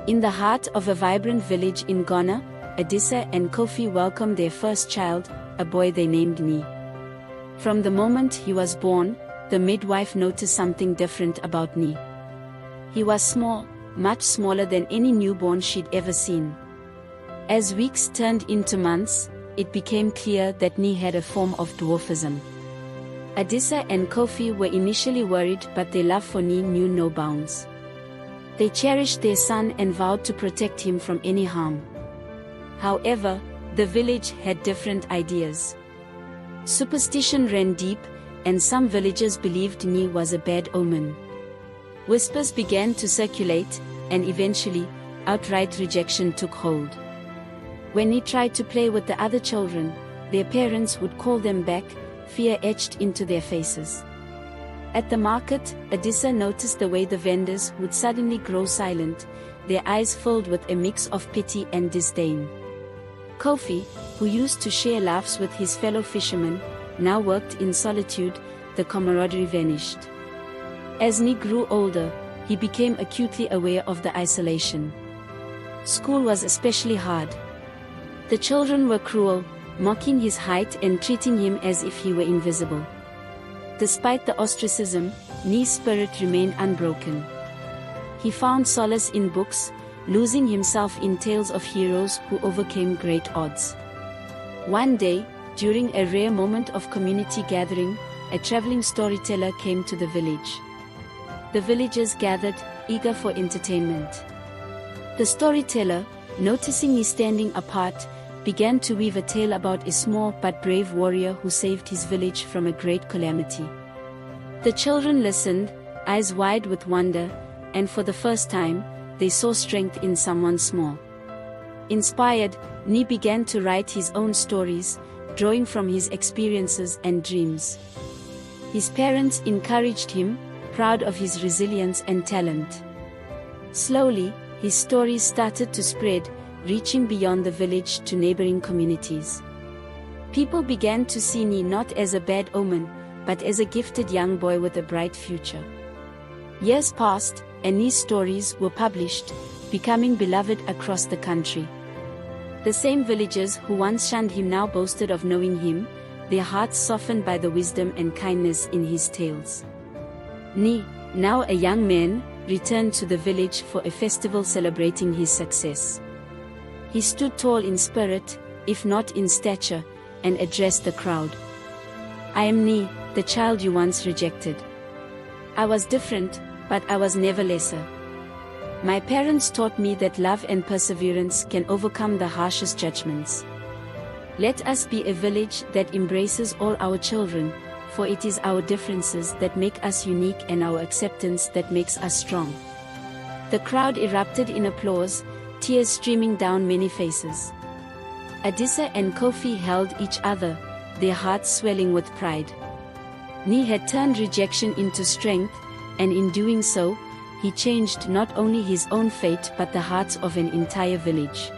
In the heart of a vibrant village in Ghana, Adisa and Kofi welcomed their first child, a boy they named Ni. From the moment he was born, the midwife noticed something different about Ni. He was small, much smaller than any newborn she'd ever seen. As weeks turned into months, it became clear that Ni had a form of dwarfism. Adisa and Kofi were initially worried, but their love for Ni knew no bounds. They cherished their son and vowed to protect him from any harm. However, the village had different ideas. Superstition ran deep, and some villagers believed Ni was a bad omen. Whispers began to circulate, and eventually, outright rejection took hold. When Ni tried to play with the other children, their parents would call them back, fear etched into their faces. At the market, Adisa noticed the way the vendors would suddenly grow silent, their eyes filled with a mix of pity and disdain. Kofi, who used to share laughs with his fellow fishermen, now worked in solitude. The camaraderie vanished. As Ni grew older, he became acutely aware of the isolation. School was especially hard. The children were cruel, mocking his height and treating him as if he were invisible. Despite the ostracism, Ni's spirit remained unbroken. He found solace in books, losing himself in tales of heroes who overcame great odds. One day, during a rare moment of community gathering, a traveling storyteller came to the village. The villagers gathered, eager for entertainment. The storyteller, noticing Ni standing apart, began to weave a tale about a small but brave warrior who saved his village from a great calamity. The children listened, eyes wide with wonder, and for the first time, they saw strength in someone small. Inspired, Ni began to write his own stories, drawing from his experiences and dreams. His parents encouraged him, proud of his resilience and talent. Slowly, his stories started to spread, reaching beyond the village to neighboring communities. People began to see Ni not as a bad omen, but as a gifted young boy with a bright future. Years passed, and Ni's stories were published, becoming beloved across the country. The same villagers who once shunned him now boasted of knowing him, their hearts softened by the wisdom and kindness in his tales. Ni, now a young man, returned to the village for a festival celebrating his success. He stood tall in spirit, if not in stature, and addressed the crowd. "I am Ni, the child you once rejected. I was different, but I was never lesser. My parents taught me that love and perseverance can overcome the harshest judgments. Let us be a village that embraces all our children, for it is our differences that make us unique and our acceptance that makes us strong." The crowd erupted in applause, tears streaming down many faces. Adisa and Kofi held each other, their hearts swelling with pride. Ni had turned rejection into strength, and in doing so, he changed not only his own fate but the hearts of an entire village.